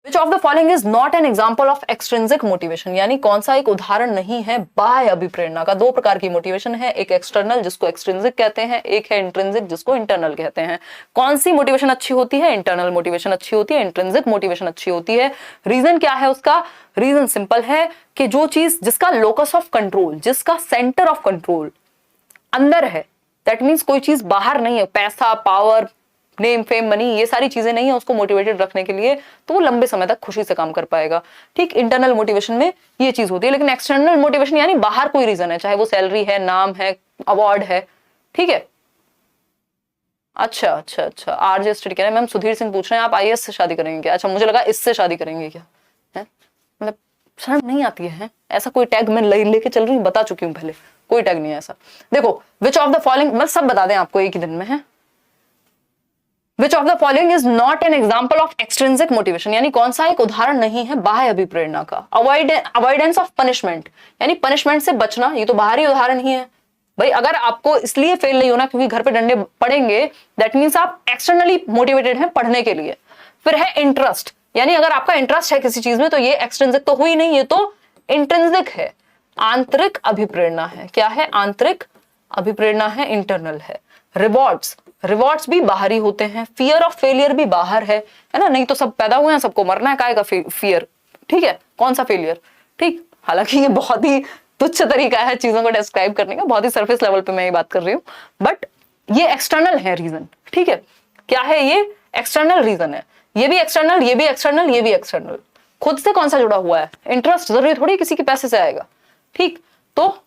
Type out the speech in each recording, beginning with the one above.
Which of the following is not an example of extrinsic motivation, यानी कौन सा एक उदाहरण नहीं है बाह्य अभिप्रेरणा का। दो प्रकार की मोटिवेशन है, एक एक्सटर्नल जिसको एक्सट्रिंसिक कहते हैं, एक है इंट्रिंसिक जिसको इंटरनल कहते हैं। कौन सी मोटिवेशन अच्छी होती है? इंटरनल मोटिवेशन अच्छी होती है, इंट्रिंसिक मोटिवेशन अच्छी होती है। रीजन क्या है उसका? रीजन सिंपल है कि जो चीज जिसका लोकस ऑफ कंट्रोल, जिसका सेंटर ऑफ कंट्रोल अंदर है, दैट मीन्स कोई चीज बाहर नहीं है, पैसा, पावर, नेम, फेम, मनी, ये सारी चीजें नहीं है उसको मोटिवेटेड रखने के लिए, तो वो लंबे समय तक खुशी से काम कर पाएगा। ठीक, इंटरनल मोटिवेशन में ये चीज होती है। लेकिन एक्सटर्नल मोटिवेशन यानी बाहर कोई रीजन है, चाहे वो सैलरी है, नाम है, अवार्ड है। ठीक है, अच्छा, आरजे स्टडी कह रहे हैं। मैम सुधीर सिंह पूछ रहे हैं आप आईएएस से शादी करेंगे क्या? अच्छा, मुझे लगा इससे शादी करेंगे क्या है, मतलब शर्म नहीं आती है? ऐसा कोई टैग मैं लेके चल रही हूँ, बता चुकी हूँ पहले, कोई टैग नहीं है ऐसा। देखो, विच ऑफ द फॉलोइंग, मैं सब बता दें आपको एक ही दिन में है। Which of the following is not an example of extrinsic motivation, यानी कौन सा एक उदाहरण नहीं है बाह्य अभिप्रेरणा का। अवॉइडेंस ऑफ पनिशमेंट, यानी पनिशमेंट से बचना, ये तो बाहरी उदाहरण ही है भाई। अगर आपको इसलिए फेल नहीं होना क्योंकि घर पे डंडे पड़ेंगे, दैट मीन्स आप एक्सटर्नली मोटिवेटेड हैं पढ़ने के लिए। फिर है इंटरेस्ट, यानी अगर आपका इंटरेस्ट है किसी चीज में तो ये एक्सट्रिंसिक तो हुई नहीं, ये तो इंट्रिंसिक है, आंतरिक अभिप्रेरणा है। क्या है? आंतरिक अभिप्रेरणा है, इंटरनल है। रिवॉर्ड्स भी बाहरी होते हैं। फियर ऑफ फेलियर भी बाहर है ना, नहीं तो सब पैदा हुए हैं, सबको मरना है, काहे का फियर? ठीक है, कौन सा फेलियर? ठीक, हालांकि ये बहुत ही तुच्छ तरीका है चीजों को डिस्क्राइब करने का, बहुत ही सरफेस लेवल पे मैं ये बात कर रही हूँ, बट ये एक्सटर्नल है रीजन। ठीक है, क्या है ये? एक्सटर्नल रीजन है। ये भी एक्सटर्नल, ये भी एक्सटर्नल, ये भी एक्सटर्नल। खुद से कौन सा जुड़ा हुआ है? इंटरेस्ट जरूरी थोड़ी किसी के पैसे से आएगा। ठीक, तो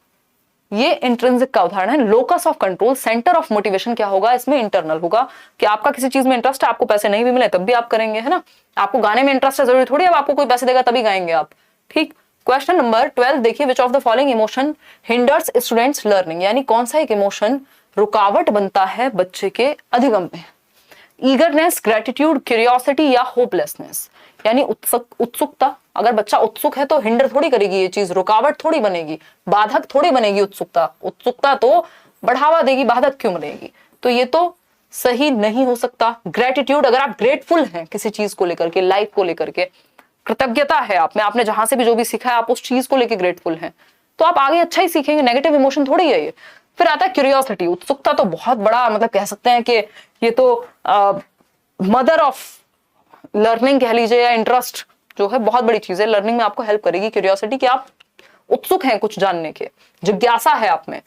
ये इंट्रिंसिक का उदाहरण है। Locus of control, centre of motivation क्या होगा इसमें? इंटरनल होगा, कि आपका किसी चीज में इंटरेस्ट है, आपको पैसे नहीं भी मिले तब भी आप करेंगे, है ना। आपको गाने में इंटरेस्ट है, जरूरी थोड़ी अब आपको कोई पैसे देगा तभी गाएंगे आप। ठीक, क्वेश्चन नंबर 12 देखिए, विच of the following emotion hinders students learning, यानी कौन सा एक इमोशन रुकावट बनता है बच्चे के अधिगम में? ईगरनेस, ग्रेटिट्यूड, क्यूरियोसिटी या होपलेसनेस, यानी उत्सुकता। अगर बच्चा उत्सुक है तो हिंडर थोड़ी करेगी ये चीज, रुकावट थोड़ी बनेगी, बाधक थोड़ी बनेगी। उत्सुकता तो बढ़ावा देगी, बाधक क्यों बनेगी? तो ये तो सही नहीं हो सकता। ग्रेटिट्यूड, अगर आप ग्रेटफुल हैं किसी चीज को लेकर के, लाइफ को लेकर के कृतज्ञता है आप में, आपने जहां से भी जो भी सीखा है आप उस चीज को लेकर ग्रेटफुल हैं, तो आप आगे अच्छा ही सीखेंगे। नेगेटिव इमोशन थोड़ी है ये। फिर आता है क्यूरियोसिटी। उत्सुकता तो बहुत बड़ा, मतलब कह सकते हैं कि ये तो मदर ऑफ लर्निंग कह लीजिए, या इंटरेस्ट जो है बहुत बड़ी चीज है, लर्निंग में आपको हेल्प करेगी क्यूरियोसिटी, कि आप उत्सुक हैं कुछ जानने के, जिज्ञासा है आप में।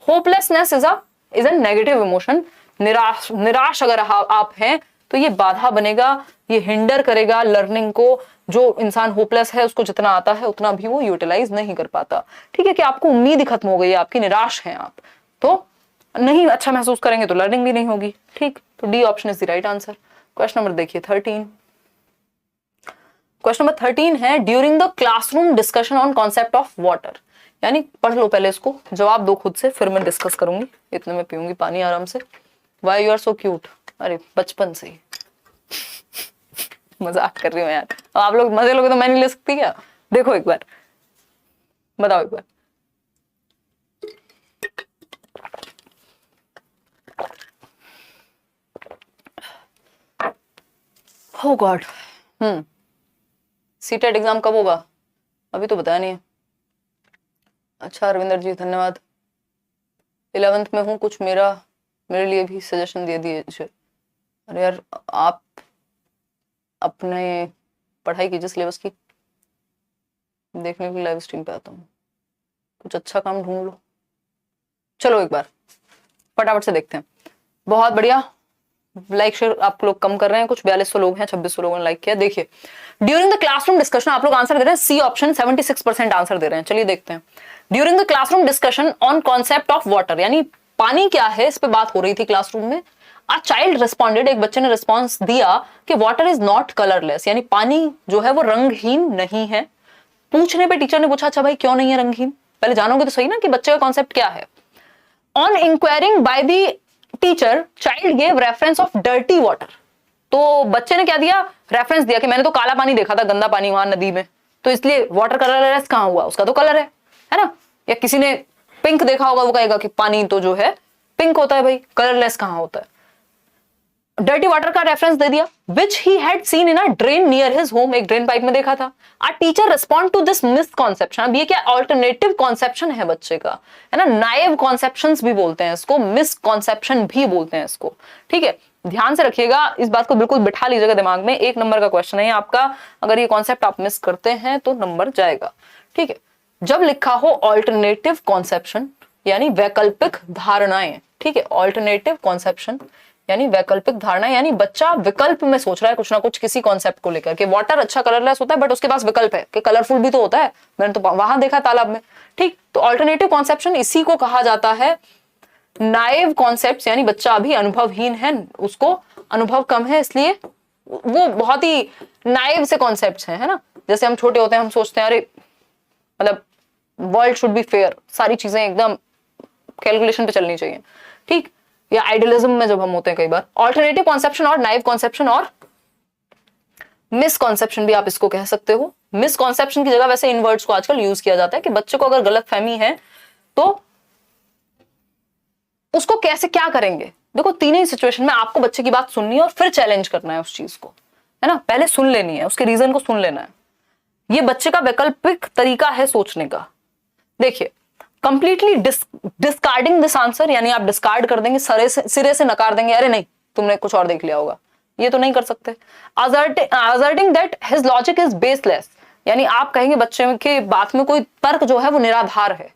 Hopelessness is a negative emotion. निराश अगर आप हैं तो ये बाधा बनेगा, ये हिंडर करेगा लर्निंग को। जो इंसान होपलेस है उसको जितना आता है उतना भी वो यूटिलाइज नहीं कर पाता। ठीक है, कि आपको उम्मीद ही खत्म हो गई है, आपकी निराश हैं आप, तो नहीं अच्छा महसूस करेंगे तो लर्निंग भी नहीं होगी। ठीक, तो D option is the right answer. Question number देखिए 13। क्वेश्चन नंबर 13 है, during the classroom discussion on concept of water, यानी पढ़ लो पहले इसको, जवाब दो खुद से, फिर मैं डिस्कस करूंगी। इतने में पीऊंगी पानी आराम से। Why you are so cute, अरे बचपन से ही मजाक कर रही हूँ यार, अब आप लोग मजे लोगे तो मैं नहीं ले सकती क्या? देखो एक बार, बताओ एक बार। Oh God, सीटेट एग्जाम कब होगा? अभी तो बताया नहीं है। अच्छा रविंदर जी धन्यवाद। 11th में हूँ, कुछ मेरे लिए भी सजेशन दे दीजिए। अरे यार, आप अपने पढ़ाई कीजिए सिलेबस की, देखने के लिए लाइव स्ट्रीम पे आता हूँ। कुछ अच्छा काम ढूंढ लो। चलो एक बार फटाफट से देखते हैं। बहुत बढ़िया, लाइक शेयर आप लोग कम कर रहे हैं, कुछ 4200 लोग हैं, 2600 लोगों ने लाइक किया। देखिए, ड्यूरिंग द क्लासरूम डिस्कशन, आप लोग आंसर दे रहे हैं सी ऑप्शन, 76% आंसर दे रहे हैं। चलिए देखते हैं। During the classroom discussion on concept of water, यानी पानी क्या है इस पे बात हो रही थी क्लासरूम में। अ चाइल्ड रिस्पॉन्डेड, एक बच्चे ने रिस्पॉन्स दिया कि वाटर इज नॉट कलरलेस, यानी पानी जो है वो रंगहीन नहीं है। पूछने पे टीचर ने पूछा, अच्छा भाई क्यों नहीं है रंगहीन? पहले जानोगे तो सही ना कि बच्चे का कॉन्सेप्ट क्या है। On enquiring by the teacher, child gave reference of dirty water, तो बच्चे ने क्या दिया? रेफरेंस दिया कि मैंने तो काला पानी देखा था, गंदा पानी वहां नदी में, तो इसलिए वाटर कलरलेस कहां हुआ? उसका तो कलर है ना। या किसी ने पिंक देखा होगा, वो कहेगा कि पानी तो जो है पिंक होता है भाई, कलरलेस कहां होता है। डर्टी वाटर का रेफरेंस दे दिया, which he had seen in a drain near his home, एक ड्रेन पाइप में देखा था। A teacher respond to this misconception, अब ये क्या ऑल्टरनेटिव कॉन्सेप्शन है बच्चे का, है ना, नाइव कॉन्सेप्शंस भी बोलते हैं इसको, मिसकॉन्सेप्शन भी बोलते हैं इसको, ठीक है। ध्यान से रखिएगा, इस बात को बिल्कुल बिठा लीजिएगा दिमाग में, 1 नंबर का क्वेश्चन है आपका, अगर ये कॉन्सेप्ट आप मिस करते हैं तो नंबर जाएगा, ठीक है। जब लिखा हो ऑल्टरनेटिव कॉन्सेप्शन यानी वैकल्पिक धारणाएं, ठीक है, ऑल्टरनेटिव कॉन्सेप्शन यानी वैकल्पिक धारणा, यानी बच्चा विकल्प में सोच रहा है कुछ ना कुछ किसी कॉन्सेप्ट को लेकर के। वाटर अच्छा कलरलेस होता है बट उसके पास विकल्प है कि कलरफुल भी तो होता है, मैंने तो वहां देखा तालाब में, ठीक। तो ऑल्टरनेटिव कॉन्सेप्शन इसी को कहा जाता है नाइव कॉन्सेप्ट्स, यानी बच्चा अभी अनुभवहीन है, उसको अनुभव कम है, इसलिए वो बहुत ही नाइव से कॉन्सेप्ट्स हैं, है ना। जैसे हम छोटे होते हैं, हम सोचते हैं अरे मतलब वर्ल्ड शुड बी फेयर, सारी चीजें एकदम कैलकुलेशन पे चलनी चाहिए, ठीक। या आइडियलिज्म में जब हम होते हैं कई बार, ऑल्टरनेटिव कॉन्सेप्शन और नाइव कॉन्सेप्शन और मिसकॉन्सेप्शन भी आप इसको कह सकते हो। मिसकॉन्सेप्शन की जगह वैसे इन वर्ड्स को आजकल यूज किया जाता है कि बच्चे को अगर गलतफहमी है तो उसको कैसे क्या करेंगे। देखो तीन ही सिचुएशन में आपको बच्चे की बात सुननी है और फिर चैलेंज करना है उस चीज को, है ना। पहले सुन लेनी है, उसके रीजन को सुन लेना है, ये बच्चे का वैकल्पिक तरीका है सोचने का। देखिए कंप्लीटली डिस्कार्डिंग दिस आंसर, यानी आप डिस्कार्ड कर देंगे, सिरे से नकार देंगे, अरे नहीं तुमने कुछ और देख लिया होगा, ये तो नहीं कर सकते। Asserting that his logic is baseless, यानी आप कहेंगे बच्चे के बात में कोई तर्क जो है वो निराधार है।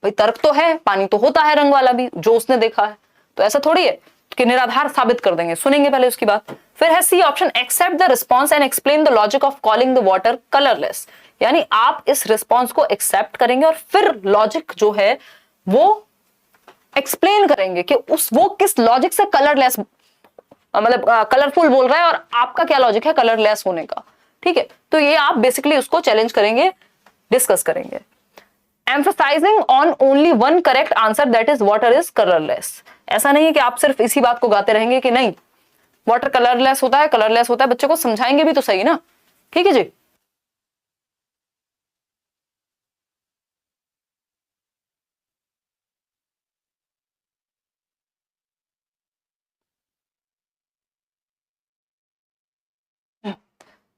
भाई तर्क तो है, पानी तो होता है रंग वाला भी, जो उसने देखा है, तो ऐसा थोड़ी है कि निराधार साबित कर देंगे, सुनेंगे पहले उसकी बात। फिर है C option, accept the response and explain the logic of calling the water colourless, यानी आप इस रिस्पॉन्स को एक्सेप्ट करेंगे और फिर लॉजिक जो है वो एक्सप्लेन करेंगे कि वो किस लॉजिक से कलरलेस मतलब कलरफुल बोल रहा है और आपका क्या लॉजिक है कलरलेस होने का, ठीक है। तो ये आप बेसिकली उसको चैलेंज करेंगे, डिस्कस करेंगे। Emphasising on only one correct answer, that is water is colourless. ऐसा नहीं है कि आप सिर्फ इसी बात को गाते रहेंगे कि नहीं वाटर कलरलेस होता है, कलरलेस होता है, बच्चे को समझाएंगे भी तो सही ना, ठीक है जी।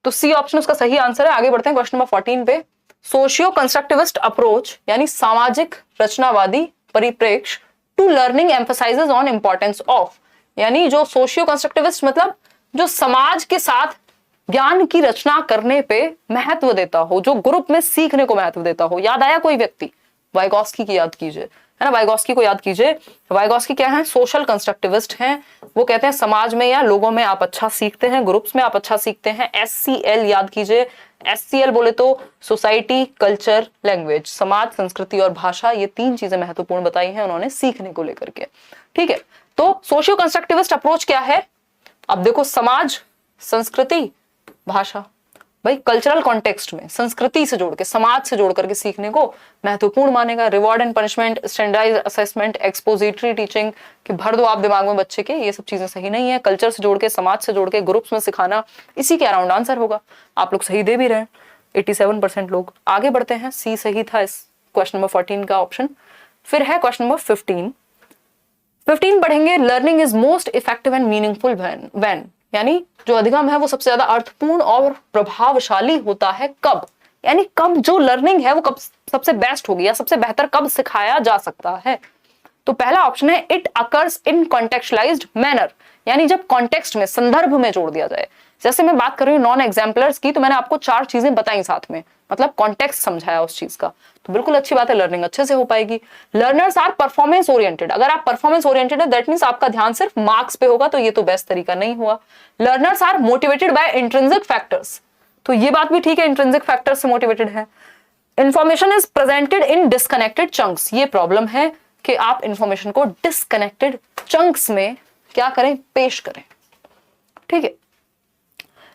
तो सी ऑप्शन उसका सही आंसर है। आगे बढ़ते हैं क्वेश्चन नंबर 14 पे। सोशियो कंस्ट्रक्टिविस्ट अप्रोच यानी सामाजिक रचनावादी परिप्रेक्ष्य to learning emphasises on importance of, यानी जो सोशियो कंस्ट्रक्टिविस्ट मतलब जो समाज के साथ ज्ञान की रचना करने पे महत्व देता हो, जो ग्रुप में सीखने को महत्व देता हो। याद आया कोई व्यक्ति? वाइगॉस्की की याद कीजिए, है ना, वाइगॉस्की को याद कीजिए। वाइगॉस्की क्या है? सोशल कंस्ट्रक्टिविस्ट हैं। वो कहते हैं समाज में या लोगों में आप अच्छा सीखते हैं, ग्रुप्स में आप अच्छा सीखते हैं। SCL याद कीजिए। SCL बोले तो सोसाइटी, कल्चर, लैंग्वेज, समाज, संस्कृति और भाषा, ये 3 चीजें महत्वपूर्ण बताई हैं उन्होंने सीखने को लेकर के, ठीक है। तो सोशियो कंस्ट्रक्टिविस्ट अप्रोच क्या है? अब देखो समाज, संस्कृति, भाषा, भाई कल्चरल कॉन्टेक्स्ट में संस्कृति से जोड़ के, समाज से जोड़ करके सीखने को महत्वपूर्ण मानेगा। Reward and punishment, standardise assessment, expository teaching कि भर दो आप दिमाग में बच्चे के, ये सब चीजें सही नहीं है। कल्चर से जोड़ के, समाज से जोड़ के, ग्रुप्स में सिखाना, इसी के अराउंड आंसर होगा। आप लोग सही दे भी रहे हैं, 87% लोग। आगे बढ़ते हैं, सी सही था इस क्वेश्चन नंबर 14 का ऑप्शन। फिर है क्वेश्चन नंबर 15 पढ़ेंगे। Learning is most effective and meaningful when, यानी जो अधिगम है वो सबसे ज्यादा अर्थपूर्ण और प्रभावशाली होता है कब, यानी कब जो लर्निंग है वो कब सबसे बेस्ट होगी या सबसे बेहतर कब सिखाया जा सकता है। तो पहला ऑप्शन है इट अकर्स इन कॉन्टेक्चुअलाइज्ड मैनर, यानी जब कॉन्टेक्स्ट में, संदर्भ में जोड़ दिया जाए। जैसे मैं बात कर रही हूँ नॉन एग्जाम्पलर्स की, तो मैंने आपको 4 चीजें बताई साथ में, मतलब कॉन्टेक्स्ट समझाया उस चीज का, तो बिल्कुल अच्छी बात है, लर्निंग अच्छे से हो पाएगी। लर्नर्स आर परफॉर्मेंस ओरिएंटेड, अगर आप परफॉर्मेंस ओरिएंटेड है दैट मींस आपका ध्यान सिर्फ मार्क्स पे होगा, तो ये तो बेस्ट तरीका नहीं हुआ। Learners are motivated by intrinsic factors, तो ये बात भी ठीक है, इंट्रिंसिक फैक्टर्स से मोटिवेटेड है। Information is presented in disconnected chunks, ये प्रॉब्लम है कि आप इंफॉर्मेशन को डिस्कनेक्टेड चंक्स में क्या करें, पेश करें, ठीक है।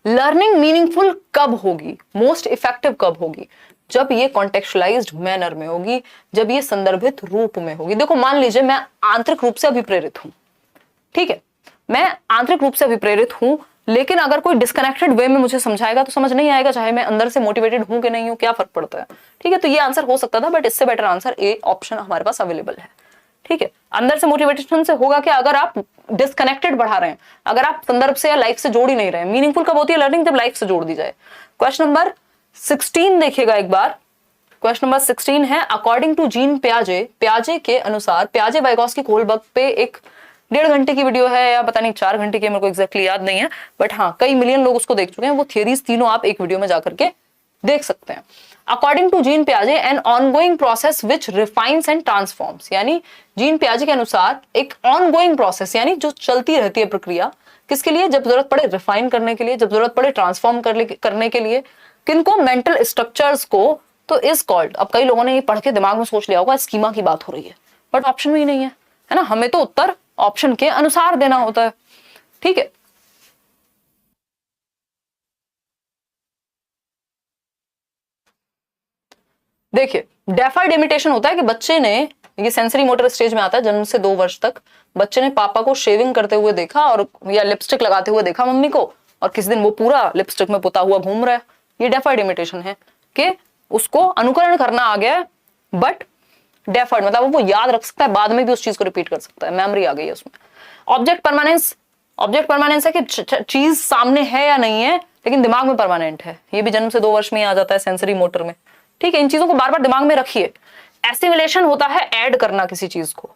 लर्निंग मीनिंगफुल कब होगी, मोस्ट इफेक्टिव कब होगी? जब ये कॉन्टेक्चुअलाइज्ड मैनर में होगी, जब ये संदर्भित रूप में होगी। देखो मान लीजिए मैं आंतरिक रूप से अभिप्रेरित हूं, ठीक है, मैं आंतरिक रूप से अभिप्रेरित हूं, लेकिन अगर कोई डिस्कनेक्टेड वे में मुझे समझाएगा तो समझ नहीं आएगा, चाहे मैं अंदर से मोटिवेटेड हूं कि नहीं हूं, क्या फर्क पड़ता है, ठीक है। तो ये आंसर हो सकता था, बट इससे बेटर आंसर ए ऑप्शन हमारे पास अवेलेबल है, ठीक है, अंदर से मोटिवेशन से होगा क्या, अगर आप डिस्कनेक्टेड बढ़ा रहे हैं, अगर आप संदर्भ से या लाइफ से जोड़ ही नहीं रहे हैं। मीनिंगफुल कब होती है लर्निंग, जब लाइफ से जोड़ दी जाए। क्वेश्चन नंबर 16 देखिएगा एक बार। क्वेश्चन नंबर 16 है, अकॉर्डिंग टू जीन प्याजे के अनुसार, प्याजे वाइगॉस्की कोहलबर्ग पे एक 1.5 घंटे की वीडियो है या पता नहीं 4 घंटे की, मेरे को एग्जैक्टली याद नहीं है, बट हाँ कई मिलियन लोग उसको देख चुके हैं। वो थियरीज तीनों आप एक वीडियो में जाकर के देख सकते हैं। अकॉर्डिंग टू जीन प्याजे an ongoing process which refines and transforms, यानी जीन प्याजे के अनुसार एक ऑनगोइंग प्रोसेस यानी जो चलती रहती है प्रक्रिया, किसके लिए, जब जरूरत पड़े रिफाइन करने के लिए, जब जरूरत पड़े ट्रांसफॉर्म करने के लिए, किनको, मेंटल स्ट्रक्चर्स को, तो इज कॉल्ड। अब कई लोगों ने ये पढ़ के दिमाग में सोच लिया होगा स्कीमा की बात हो रही है, बट ऑप्शन में ही नहीं है ना, हमें तो उत्तर ऑप्शन के अनुसार देना होता है। ठीक है, देखिए डेफर्ड इमिटेशन होता है कि बच्चे ने, ये सेंसरी मोटर स्टेज में आता है, जन्म से 2 वर्ष तक बच्चे ने पापा को शेविंग करते हुए देखा और या लिपस्टिक लगाते हुए देखा मम्मी को, और किसी दिन वो पूरा लिपस्टिक में पुता हुआ घूम रहा है। ये डेफर्ड इमिटेशन है कि उसको अनुकरण करना आ गया, बट डेफर्ड मतलब वो याद रख सकता है, बाद में भी उस चीज को रिपीट कर सकता है, मेमोरी आ गई है उसमें। ऑब्जेक्ट परमानेंस है कि चीज सामने है या नहीं है लेकिन दिमाग में परमानेंट है। ये भी जन्म से 2 वर्ष में ही आ जाता है सेंसरी मोटर में। ठीक है, इन चीजों को बार बार दिमाग में रखिए। एसिमिलेशन होता है ऐड करना किसी चीज को,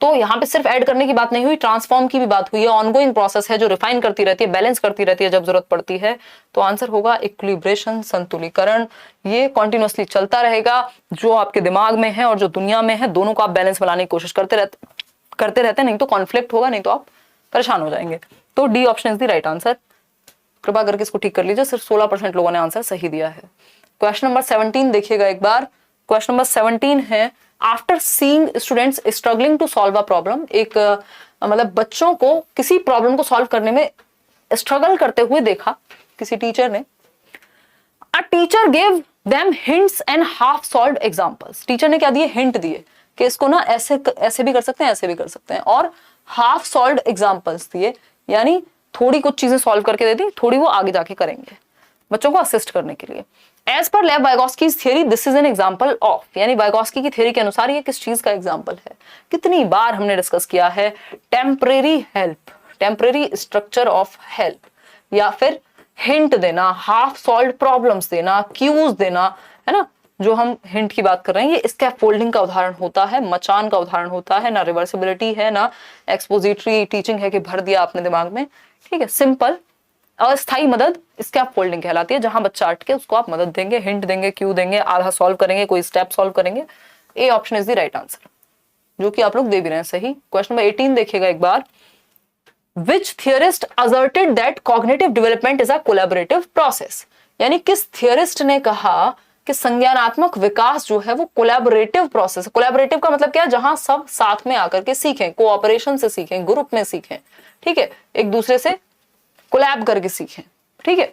तो यहाँ पे सिर्फ ऐड करने की बात नहीं हुई, ट्रांसफॉर्म की भी बात हुई है। ऑनगोइंग प्रोसेस है जो रिफाइन करती रहती है, बैलेंस करती रहती है जब जरूरत पड़ती है। तो आंसर होगा इक्विलिब्रेशन, संतुलीकरण। ये कॉन्टिन्यूअसली चलता रहेगा, जो आपके दिमाग में है और जो दुनिया में है, दोनों को आप बैलेंस बनाने की कोशिश करते रहते, नहीं तो कॉन्फ्लिक्ट होगा, नहीं तो आप परेशान हो जाएंगे। तो D option is the right answer. कृपा करके इसको ठीक कर लीजिए, सिर्फ 16% लोगों ने आंसर सही दिया है। क्वेश्चन नंबर 17 देखिएगा एक बार। क्वेश्चन नंबर 17 है, after seeing students struggling to solve a problem, एक मतलब बच्चों को किसी प्रॉब्लम को सॉल्व करने में स्ट्रगल करते हुए देखा किसी टीचर ने। A teacher gave them hints and half solved examples, teacher ने क्या दिए, हिंट दिए कि इसको ना ऐसे भी कर सकते हैं, ऐसे भी कर सकते हैं, और हाफ सॉल्व्ड एग्जांपल्स दिए, यानी थोड़ी कुछ चीजें सॉल्व करके दे दी, थोड़ी वो आगे जाके करेंगे बच्चों को असिस्ट करने के लिए। As per Lev Vygotsky's theory this is an example of, यानी वाइगॉस्की की थियरी के अनुसार ये किस चीज का एग्जाम्पल है। कितनी बार हमने डिस्कस किया है, temporary help, temporary structure of help, या फिर हिंट देना, हाफ सॉल्व्ड प्रॉब्लम्स देना, क्यूज देना, है ना, जो हम हिंट की बात कर रहे हैं। ये स्कैफोल्डिंग का उदाहरण होता है, मचान का उदाहरण होता है, ना रिवर्सिबिलिटी है ना एक्सपोजिटरी टीचिंग है कि भर दिया आपने दिमाग में। ठीक है, सिंपल अस्थाई मदद स्कैफोल्डिंग कहलाती है, जहां बच्चा अट के उसको आप मदद देंगे, हिंट देंगे, क्यू देंगे, आधा सॉल्व करेंगे, कोई स्टेप सॉल्व करेंगे। A option is the right answer, जो कि आप लोग दे भी रहे हैं सही। क्वेश्चन नंबर 18 देखिएगा एक बार। Which theorist asserted that cognitive development is a collaborative process, यानी किस थियरिस्ट ने कहा कि संज्ञानात्मक विकास जो है वो कोलैबोरेटिव प्रोसेस है। कोलैबोरेटिव का मतलब क्या है, जहां सब साथ में आकर के सीखें, कोऑपरेशन से सीखें, ग्रुप में सीखें। ठीक है, एक दूसरे से कोलैब करके सीखें। ठीक है,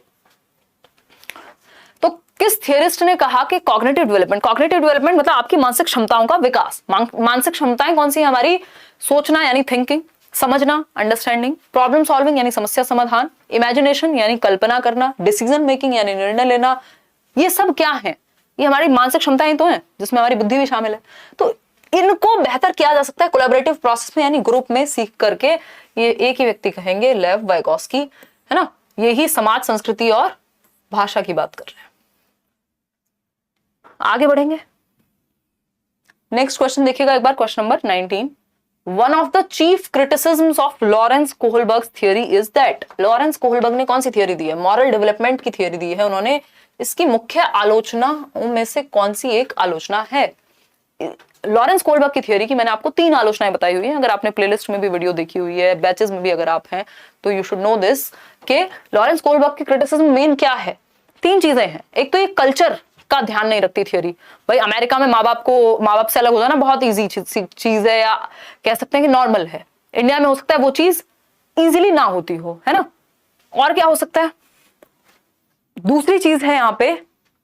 तो किस थियरिस्ट ने कहा कि कॉग्निटिव डेवलपमेंट मतलब आपकी मानसिक क्षमताओं का विकास। मानसिक क्षमताएं कौन सी है हमारी, सोचना यानी थिंकिंग, समझना अंडरस्टैंडिंग, प्रॉब्लम सॉल्विंग यानी समस्या समाधान, इमेजिनेशन यानी कल्पना करना, डिसीजन मेकिंग यानी निर्णय लेना। ये सब क्या है, ये हमारी मानसिक क्षमताएं तो हैं, जिसमें हमारी बुद्धि भी शामिल है। तो इनको बेहतर किया जा सकता है कोलैबोरेटिव प्रोसेस में, यानी ग्रुप में सीख करके। ये एक ही व्यक्ति कहेंगे, लेव वाइगॉस्की, है ना, यही समाज, संस्कृति और भाषा की बात कर रहे हैं। आगे बढ़ेंगे, नेक्स्ट क्वेश्चन देखिएगा एक बार। Question number 19, one of the chief criticisms of Lawrence Kohlberg theory is that, Lawrence Kohlberg ने कौन सी थियरी दी है, मॉरल डेवलपमेंट की थियरी दी है उन्होंने। इसकी मुख्य आलोचनाओं में से कौन सी एक आलोचना है। लॉरेंस कोहलबर्ग की थियरी की मैंने आपको 3 आलोचनाएं बताई हुई हैं, अगर आपने प्लेलिस्ट में भी वीडियो देखी हुई है, बैचेस में भी अगर आप हैं तो यू शुड नो दिस कि लॉरेंस कोहलबर्ग की क्रिटिसिज्म मेन क्या है। 3 चीजें हैं। एक तो ये कल्चर का ध्यान नहीं रखती थियरी, भाई अमेरिका में माँ बाप से अलग हो जाना बहुत ईजी चीज है, या कह सकते हैं कि नॉर्मल है। इंडिया में हो सकता है वो चीज इजीली ना होती हो, है ना। और क्या हो सकता है, दूसरी चीज है यहाँ पे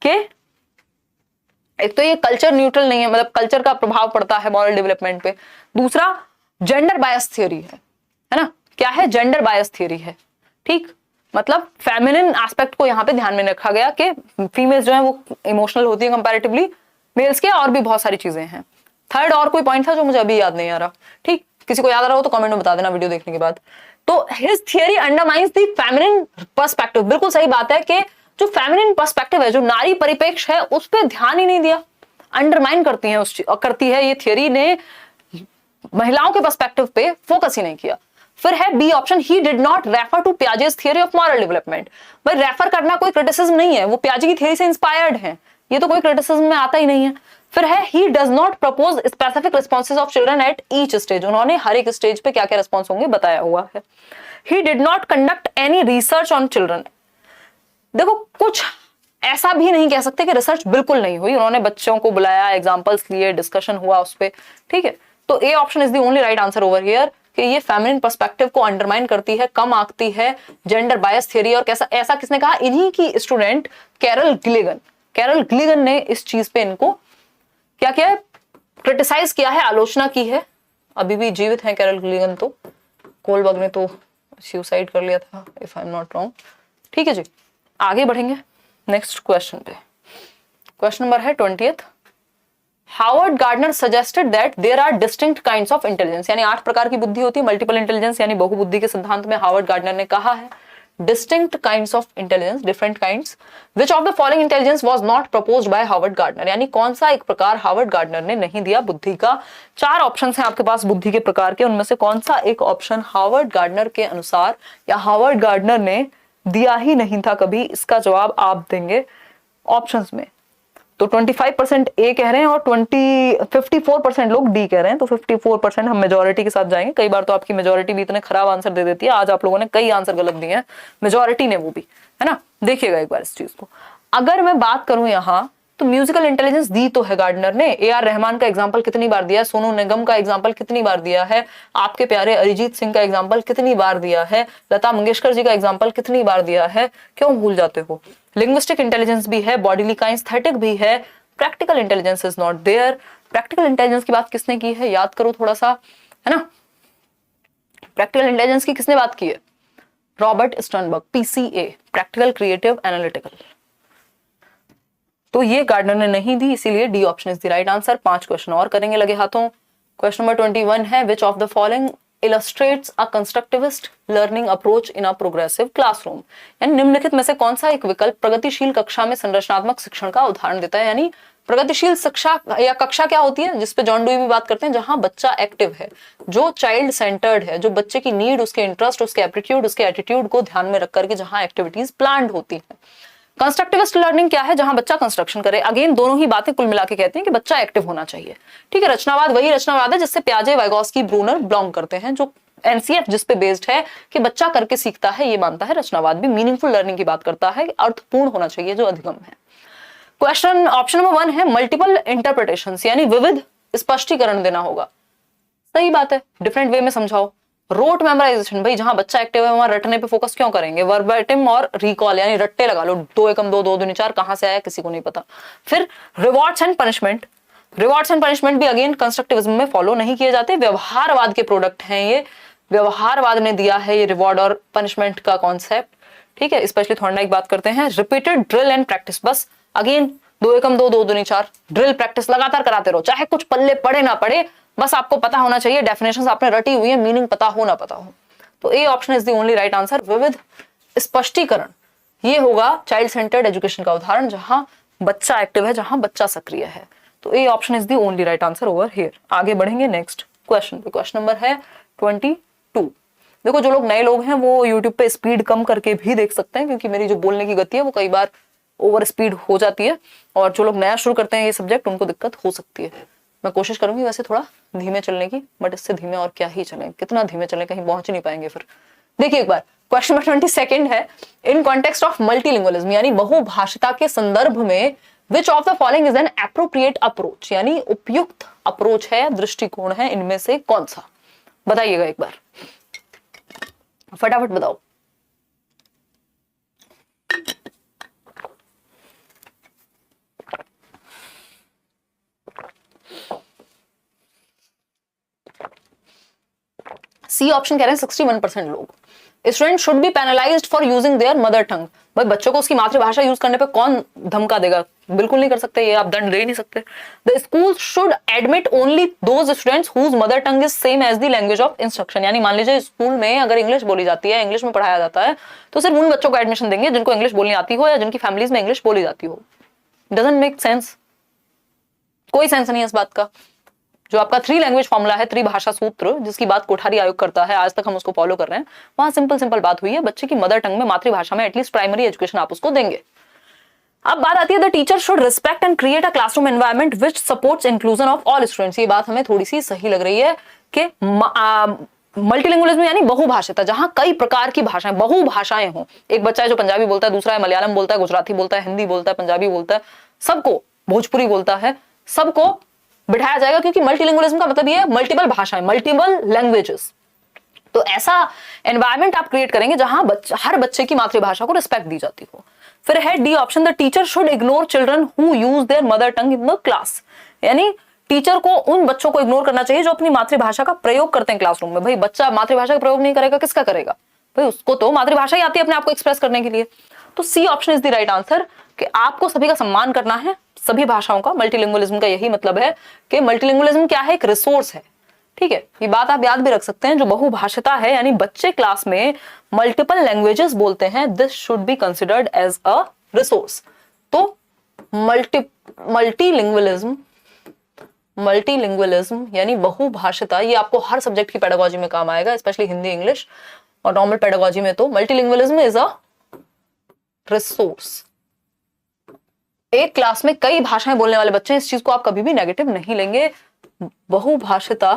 कि एक तो ये कल्चर न्यूट्रल नहीं है, मतलब कल्चर का प्रभाव पड़ता है मॉरल डेवलपमेंट पे। दूसरा जेंडर बायस थियरी है ना। क्या है, जेंडर बायस थियरी है। ठीक, मतलब फेमिनिन एस्पेक्ट को यहाँ पे ध्यान में रखा गया कि फीमेल्स जो है वो इमोशनल होती है कंपैरेटिवली मेल्स के, और भी बहुत सारी चीजें हैं। थर्ड और कोई पॉइंट था जो मुझे अभी याद नहीं आ रहा, ठीक, किसी को याद आ रहा हो तो कमेंट में बता देना वीडियो देखने के बाद। तो his theory undermines the feminine perspective, बिल्कुल सही बात है कि जो फेमिनिन पर्सपेक्टिव है, जो नारी परिप्रेक्ष्य है, उस पर ध्यान ही नहीं दिया, अंडरमाइन करती है करती है ये थियरी ने, महिलाओं के पर्सपेक्टिव पे फोकस ही नहीं किया। फिर है B option, he did not refer to Piaget's theory of moral development. भाई रेफर करना कोई क्रिटिसिज्म नहीं है, वो पियाजे की थियरी से इंस्पायर्ड है, ये तो कोई क्रिटिसिज्म में आता ही नहीं है। फिर है he does not propose specific responses of children at each stage, उन्होंने हर एक स्टेज पे क्या क्या रिस्पॉन्स होंगे बताया हुआ है। ही did not conduct any research on children, देखो कुछ ऐसा भी नहीं कह सकते कि रिसर्च बिल्कुल नहीं हुई, उन्होंने बच्चों को बुलाया, एग्जांपल्स लिए, डिस्कशन हुआ उस पर, ठीक है। तो A option is the only right answer over here कि ये फेमिनिन पर्सपेक्टिव को अंडरमाइन करती है, कम आंकती है, जेंडर बायस थ्योरी। और कैसा ऐसा किसने कहा, इन्हीं की स्टूडेंट कैरल गिलिगन ने इस चीज पे इनको क्या किया है, क्रिटिसाइज किया है, आलोचना की है। अभी भी जीवित हैं कैरल गिलिगन, तो कोलबर्ग ने तो सुसाइड कर लिया था if I am not wrong, ठीक है जी। आगे बढ़ेंगे नेक्स्ट क्वेश्चन पे। क्वेश्चन नंबर है 20th, Howard Gardner suggested that there are distinct kinds of intelligence, यानी 8 प्रकार की बुद्धि होती है, मल्टीपल इंटेलिजेंस यानी बहुबुद्धि के सिद्धांत में हावर्ड गार्डनर ने कहा है distinct kinds of intelligence, different kinds, which of the following intelligence was not proposed by Howard Gardner, यानी कौन सा एक प्रकार हावर्ड गार्डनर ने नहीं दिया बुद्धि का। 4 ऑप्शंस हैं आपके पास बुद्धि के प्रकार के, उनमें से कौन सा एक ऑप्शन हावर्ड गार्डनर के अनुसार या हावर्ड गार्डनर ने दिया ही नहीं था कभी, इसका जवाब आप देंगे ऑप्शंस में। तो 25% ए कह रहे हैं और 54% लोग डी कह रहे हैं, तो 54% हम मेजोरिटी के साथ जाएंगे। कई बार तो आपकी मेजोरिटी भी इतने खराब आंसर दे देती है, आज आप लोगों ने कई आंसर गलत दिए हैं, मेजोरिटी ने, वो भी है ना। देखिएगा एक बार इस चीज को। अगर मैं बात करूं यहाँ तो म्यूजिकल इंटेलिजेंस दी तो है गार्डनर ने, ए आर रहमान का एग्जाम्पल कितनी बार दिया है, सोनू निगम का एग्जाम्पल कितनी बार दिया है, आपके प्यारे अरिजीत सिंह का एग्जाम्पल कितनी बार दिया है, लता मंगेशकर जी का एग्जाम्पल कितनी बार दिया है, क्यों भूल जाते हो। लिंग्विस्टिक इंटेलिजेंस भी है, बॉडीली काइनेस्थेटिक भी है, practical intelligence is not there. Practical intelligence की बात किसने की है, याद करो थोड़ा सा, है ना। प्रैक्टिकल इंटेलिजेंस की किसने बात की है, Robert Sternberg, PCA, practical creative analytical. तो ये गार्डनर ने नहीं दी, इसीलिए D option is the right answer. 5 question और करेंगे लगे हाथों। क्वेश्चन नंबर 21 है, विच of the following illustrates a constructivist learning approach in a progressive classroom, यानी निम्नलिखित में से कौन सा एक विकल्प प्रगतिशील कक्षा में संरचनात्मक शिक्षण का उदाहरण देता है। यानी प्रगतिशील शिक्षा या कक्षा क्या होती है, जिसपे जॉन डुई भी बात करते हैं, जहां बच्चा एक्टिव है, जो चाइल्ड सेंटर्ड है, जो बच्चे की नीड, उसके इंटरेस्ट, उसके एप्टीट्यूड, उसके एटीट्यूड को ध्यान में रख करके जहां एक्टिविटीज प्लान्ड होती है। कंस्ट्रक्टिविस्ट लर्निंग क्या है, जहां बच्चा कंस्ट्रक्शन करे। अगेन दोनों ही बातें कुल मिला के कहती हैं कि बच्चा एक्टिव होना चाहिए, ठीक है। रचनावाद वही रचनावाद है जिससे प्याजे, वाइगोस्की, ब्रूनर बिलोंग करते हैं, जो एनसीएफ जिस पे बेस्ड है कि बच्चा करके सीखता है, ये मानता है। रचनावाद भी मीनिंगफुल लर्निंग की बात करता है, अर्थपूर्ण होना चाहिए जो अधिगम है। क्वेश्चन ऑप्शन नंबर 1 है, मल्टीपल इंटरप्रिटेशंस, यानी विविध स्पष्टीकरण देना होगा। सही बात है, डिफरेंट वे में समझाओ। रोट मेमोराइजेशन, भाई जहां बच्चा एक्टिव है वहां रटने पे फोकस क्यों करेंगे। वर्बेटिम और रिकॉल, यानी रट्टे लगा लो, 2 एकम 2 2 दूनी 4 कहां से आया किसी को नहीं पता। फिर rewards and punishment, rewards and punishment भी अगेन कंस्ट्रक्टिविज्म में फॉलो नहीं किए जाते, व्यवहारवाद के प्रोडक्ट हैं ये, व्यवहारवाद ने दिया है ये रिवॉर्ड और पनिशमेंट का कॉन्सेप्ट, ठीक है। स्पेशली थॉर्नडाइक बात करते हैं रिपीटेड ड्रिल एंड प्रैक्टिस, बस अगेन 2 एकम 2 2 दूनी 4, ड्रिल प्रैक्टिस लगातार कराते रहो, चाहे कुछ पल्ले पड़े ना पड़े, बस आपको पता होना चाहिए, डेफिनेशंस आपने रटी हुई है, मीनिंग पता हो ना पता हो। तो A option is the only right answer, विविध स्पष्टीकरण। ये होगा चाइल्ड सेंटर्ड एजुकेशन का उदाहरण, जहां बच्चा एक्टिव है, जहां बच्चा सक्रिय है। तो A option is the only right answer over here. आगे बढ़ेंगे नेक्स्ट क्वेश्चन पे। क्वेश्चन नंबर है 22। देखो जो लोग नए लोग हैं वो यूट्यूब पे स्पीड कम करके भी देख सकते हैं, क्योंकि मेरी जो बोलने की गति है वो कई बार ओवर स्पीड हो जाती है, और जो लोग नया शुरू करते हैं ये सब्जेक्ट उनको दिक्कत हो सकती है। मैं कोशिश करूंगी वैसे थोड़ा धीमे चलने की, बट इससे धीमे और क्या ही चलें, कितना धीमे चलें, कहीं पहुंच नहीं पाएंगे फिर। देखिए एक बार, क्वेश्चन नंबर 22 है, इन कॉन्टेक्स्ट ऑफ मल्टीलिंगुअलिज्म, यानी बहुभाषिता के संदर्भ में विच of the following is an appropriate approach, यानी उपयुक्त अप्रोच है, दृष्टिकोण है, इनमें से कौन सा, बताइएगा एक बार, फटाफट बताओ। सी ऑप्शन कह रहे हैं 61% लोग, student should be penalised for using their mother tongue. भाई बच्चों को उसकी मातृभाषा यूज करने पे कौन धमका देगा? बिल्कुल नहीं कर सकते, ये आप दंड दे ही नहीं सकते। The school should admit only those students whose mother tongue is same as the language of instruction. यानी मान लीजिए स्कूल में अगर इंग्लिश बोली जाती है, इंग्लिश में पढ़ाया जाता है, तो सिर्फ उन बच्चों को एडमिशन देंगे जिनको इंग्लिश बोलनी आती हो या जिनकी फैमिलीज में इंग्लिश बोली जाती हो। डजंट मेक सेंस, कोई सेंस नहीं है इस बात का। जो आपका 3 लैंग्वेज फॉर्मूला है, त्रिभाषा सूत्र, जिसकी बात कोठारी आयोग करता है, आज तक हम उसको फॉलो कर रहे हैं, वहां सिंपल बात हुई है, बच्चे की मदर टंग में, मातृभाषा में एटलीस्ट प्राइमरी एजुकेशन आप उसको देंगे। अब बात आती है the teacher should respect and create a classroom environment which supports inclusion of all students. ये बात हमें थोड़ी सी सही लग रही है कि मल्टीलिंगुअलिज्म यानी बहुभाषिता, जहां कई प्रकार की भाषाएं, बहुभाषाएं हों। एक बच्चा है जो पंजाबी बोलता है, दूसरा है मलयालम बोलता है, गुजराती बोलता है, हिंदी बोलता है, पंजाबी बोलता है, सबको, भोजपुरी बोलता है, सबको बिठाया जाएगा, क्योंकि मल्टीलिंगुअलिज्म का मतलब ये है मल्टीपल भाषाएं, मल्टीपल लैंग्वेजेस। तो ऐसा एनवायरनमेंट आप क्रिएट करेंगे जहां हर बच्चे की मातृभाषा को रिस्पेक्ट दी जाती हो। फिर है D option, the teacher should ignore children who use their mother tongue in the class. यानी टीचर को उन बच्चों को इग्नोर करना चाहिए जो अपनी मातृभाषा का प्रयोग करते हैं क्लासरूम में। भाई बच्चा मातृभाषा का प्रयोग नहीं करेगा, किसका करेगा? भाई उसको तो मातृभाषा ही आती है अपने आप को एक्सप्रेस करने के लिए। तो C option is the right answer, कि आपको सभी का सम्मान करना है, सभी भाषाओं का। मल्टीलिंगुअलिज्म का यही मतलब है कि मल्टीलिंगुअलिज्म क्या है? एक रिसोर्स है, ठीक है। ये बात आप याद भी रख सकते हैं। जो बहुभाषिता है यानी बच्चे क्लास में मल्टीपल लैंग्वेजेस बोलते हैं, this should be considered as a resource. तो मल्टीलिंगुअलिज्म यानी बहुभाषिता, ये आपको हर सब्जेक्ट की पेडागोजी में काम आएगा, स्पेशली हिंदी, इंग्लिश और नॉर्मल पेडागोजी में। तो मल्टीलिंगुअलिज्म इज अ रिसोर्स। एक क्लास में कई भाषाएं बोलने वाले बच्चे हैं, इस चीज को आप कभी भी नेगेटिव नहीं लेंगे। बहुभाषिता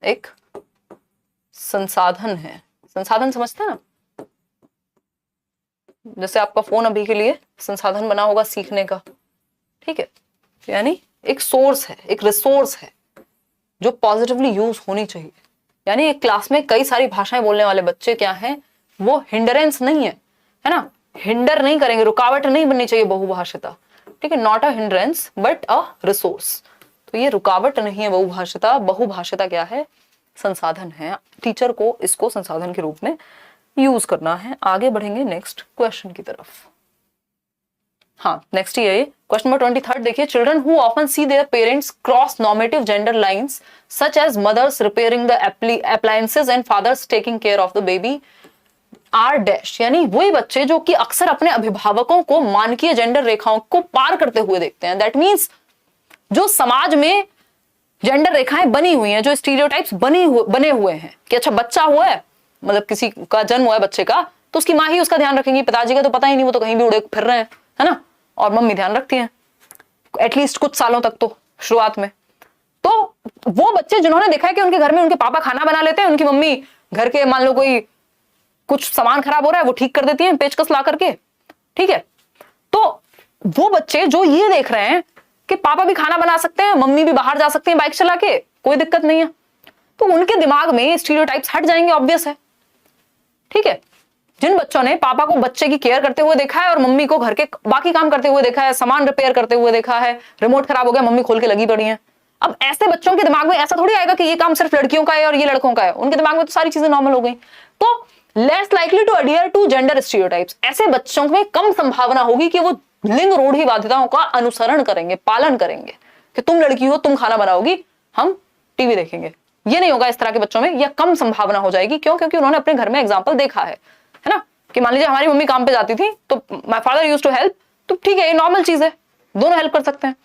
एक संसाधन है। संसाधन समझते हैं ना? जैसे आपका फोन अभी के लिए संसाधन बना होगा सीखने का, ठीक है। यानी एक सोर्स है, एक रिसोर्स है जो पॉजिटिवली यूज होनी चाहिए। यानी एक क्लास में कई सारी भाषाएं बोलने वाले बच्चे क्या हैं, वो हिंडरेंस नहीं है ना, हिंडर नहीं करेंगे, रुकावट नहीं बननी चाहिए बहुभाषिता, ठीक है। Not a hindrance but a resource. तो ये रुकावट नहीं है बहुभाषिता। बहुभाषिता क्या है? संसाधन है। टीचर को इसको संसाधन के रूप में यूज करना है। आगे बढ़ेंगे नेक्स्ट क्वेश्चन की तरफ। हाँ, नेक्स्ट ये क्वेश्चन नंबर 23 देखिए। Children who often see their parents cross normative gender lines such as mothers repairing the appliances and fathers taking care of the baby are dash. यानी वही बच्चे जो कि अक्सर अपने अभिभावकों को मानकीय जेंडर रेखाओं को पार करते हुए देखते हैं। दैट मीन्स जो समाज में जेंडर रेखाएं बनी हुई हैं, जो स्टीरियोटाइप्स बने हुए हैं कि अच्छा बच्चा हुआ है, मतलब किसी का जन्म हुआ है बच्चे का, तो उसकी माँ ही उसका ध्यान रखेंगी, पिताजी का तो पता ही नहीं, वो तो कहीं भी उड़े फिर रहे हैं, है ना। और मम्मी ध्यान रखती हैं एटलीस्ट कुछ सालों तक, तो शुरुआत में। तो वो बच्चे जिन्होंने देखा है कि उनके घर में उनके पापा खाना बना लेते हैं, उनकी मम्मी घर के मान लो कोई कुछ सामान खराब हो रहा है वो ठीक कर देती है पेचकस ला करके, ठीक है। तो वो बच्चे जो ये देख रहे हैं कि पापा भी खाना बना सकते हैं, मम्मी भी बाहर जा सकते हैं बाइक चला के, कोई दिक्कत नहीं है, तो उनके दिमाग में स्टीरियोटाइप्स हट जाएंगे, ऑब्वियस है, ठीक है। जिन बच्चों ने पापा को बच्चे की केयर करते हुए देखा है और मम्मी को घर के बाकी काम करते हुए देखा है, सामान रिपेयर करते हुए देखा है, रिमोट खराब हो गया मम्मी खोल के लगी पड़ी है, अब ऐसे बच्चों के दिमाग में ऐसा थोड़ी आएगा कि ये काम सिर्फ लड़कियों का है और ये लड़कों का है। उनके दिमाग में तो सारी चीजें नॉर्मल हो गई। तो less likely to adhere to gender stereotypes. ऐसे बच्चों में कम संभावना होगी कि वो लिंग रूढ़िवादिताओं का अनुसरण करेंगे, पालन करेंगे, कि तुम लड़की हो तुम खाना बनाओगी हम टीवी देखेंगे। ये नहीं होगा इस तरह के बच्चों में, यह कम संभावना हो जाएगी। क्यों? क्योंकि उन्होंने अपने घर में एग्जाम्पल देखा है ना, कि मान लीजिए हमारी मम्मी काम पे जाती थी तो my father used to help, तो ठीक है ये नॉर्मल चीज है, दोनों हेल्प कर सकते हैं।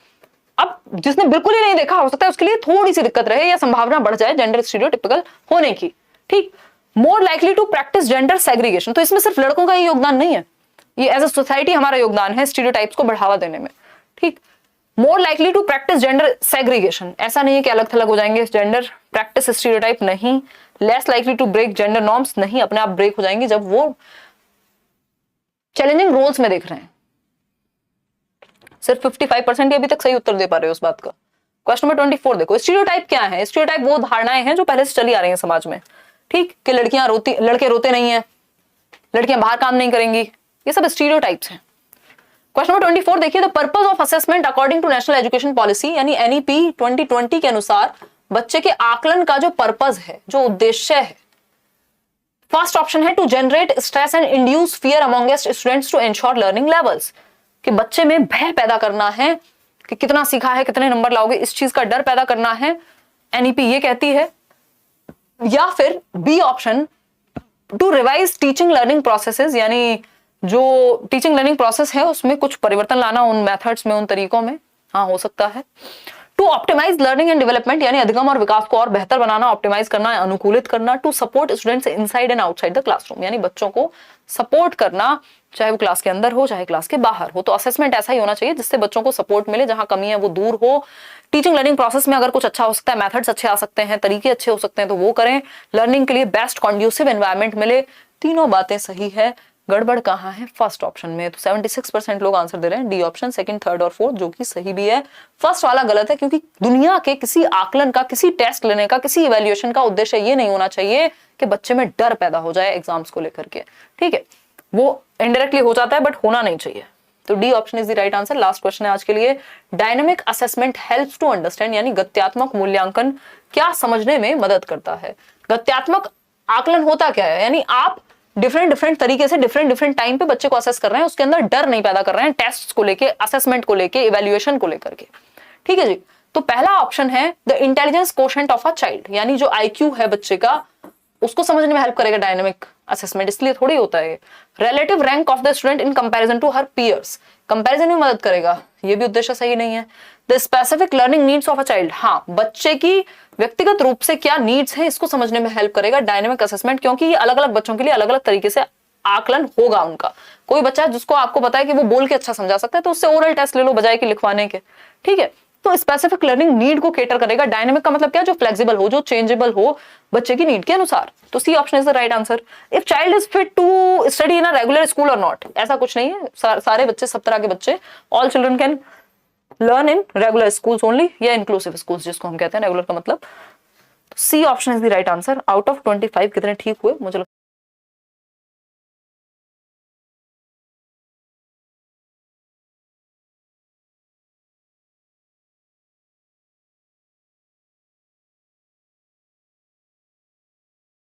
अब जिसने बिल्कुल ही नहीं देखा, हो सकता है उसके लिए थोड़ी सी दिक्कत रहे या संभावना बढ़ जाए जेंडर स्टीरियोटिपिकल होने की, ठीक। More likely to practise gender segregation, तो इसमें सिर्फ लड़कों का ही योगदान नहीं है, ये एज अ सोसाइटी हमारा योगदान है स्टीरियोटाइप्स को बढ़ावा देने में, ठीक। More likely to practise gender segregation, ऐसा नहीं है कि अलग थलग हो जाएंगे, जेंडर प्रैक्टिस स्टीरियोटाइप नहीं। Less likely to break gender norms, नहीं, अपने आप ब्रेक हो जाएंगे जब वो चैलेंजिंग रोल्स में देख रहे हैं। सिर्फ 55% अभी तक सही उत्तर दे पा रहे हो उस बात का। क्वेश्चन नंबर 24 देखो। स्टीरियोटाइप क्या है? स्टीरियोटाइप वो धारणाएं हैं जो पहले से चली आ रही हैं समाज में, ठीक, कि लड़के रोते नहीं है, लड़कियां बाहर काम नहीं करेंगी, ये सब स्टीरियोटाइप्स हैं। क्वेश्चन नंबर 24 देखिए। The purpose of assessment according to national education policy यानी NEP 2020 के अनुसार बच्चे के आकलन का जो पर्पज है, जो उद्देश्य है। फर्स्ट ऑप्शन है to generate stress and induce fear amongst students to ensure learning levels, कि बच्चे में भय पैदा करना है कि कितना सीखा है, कितने नंबर लाओगे, इस चीज का डर पैदा करना है, एनईपी ये कहती है। या फिर B option, to revise teaching learning processes, यानी जो टीचिंग लर्निंग प्रोसेस है उसमें कुछ परिवर्तन लाना, उन मेथड्स में, उन तरीकों में, हाँ हो सकता है। To optimise learning and development, यानी अधिगम और विकास को और बेहतर बनाना, ऑप्टिमाइज करना, अनुकूलित करना। To support students inside and outside the classroom, यानी बच्चों को सपोर्ट करना, चाहे वो क्लास के अंदर हो चाहे क्लास के बाहर हो। तो असेसमेंट ऐसा ही होना चाहिए जिससे बच्चों को सपोर्ट मिले, जहां कमी है वो दूर हो। टीचिंग लर्निंग प्रोसेस में अगर कुछ अच्छा हो सकता है, मेथड्स अच्छे आ सकते हैं, तरीके अच्छे हो सकते हैं, तो वो करें। लर्निंग के लिए बेस्ट कॉन्ड्यूसिव एनवायरनमेंट मिले। तीनों बातें सही है, गड़बड़ कहाँ है? फर्स्ट ऑप्शन में। तो 76% लोग आंसर दे रहे हैं डी ऑप्शन, सेकंड, थर्ड और फोर्थ, जो कि सही भी है। फर्स्ट वाला गलत है, क्योंकि दुनिया के किसी आकलन का, किसी टेस्ट लेने का, किसी इवैल्यूएशन का उद्देश्य ये नहीं होना चाहिए कि बच्चे में डर पैदा हो जाए एग्जाम्स को लेकर के, ठीक है। वो इनडायरेक्टली हो जाता है बट होना नहीं चाहिए। तो D option is the right answer. Last question है आज के लिए। Dynamic assessment helps to understand, यानी गत्यात्मक मूल्यांकन क्या समझने में मदद करता है? गत्यात्मक आकलन होता क्या है? यानी आप डिफरेंट तरीके से डिफरेंट टाइम पे बच्चे को असेस कर रहे हैं, उसके अंदर डर नहीं पैदा कर रहे हैं, टेस्ट को लेके, असेसमेंट को लेके, इवैल्यूएशन को लेकर के, ठीक है जी। तो पहला ऑप्शन है the intelligence quotient of a child, यानी जो आईक्यू है बच्चे का, उसको समझने में हेल्प करेगा डायनामिक असेसमेंट, इसलिए थोड़ी होता है। Relative rank of the student in comparison to her peers, comparison में मदद करेगा, ये भी उद्देश्य सही नहीं है। The specific learning needs of a child, हाँ बच्चे की व्यक्तिगत रूप से क्या नीड्स है इसको समझने में हेल्प करेगा डायनामिक असेसमेंट, क्योंकि ये अलग अलग बच्चों के लिए अलग अलग तरीके से आकलन होगा उनका। कोई बच्चा है जिसको आपको पता है कि वो बोल के अच्छा समझा सकता है, तो उससे ओरल टेस्ट ले लो बजाय कि लिखवाने के, ठीक है। तो स्पेसिफिक लर्निंग नीड को केटर करेगा। डायनामिक का मतलब क्या? जो फ्लेक्सिबल हो, जो चेंजेबल हो बच्चे की नीड के अनुसार। तो C option is the right answer. If child is fit to study in a regular school और नॉट, ऐसा कुछ नहीं है, सारे बच्चे, सब तरह के बच्चे, all children can learn in regular schools only, या इंक्लूसिव स्कूल्स जिसको हम कहते हैं, रेगुलर का मतलब। C option is the right answer. Out of 25 कितने ठीक हुए? मुझे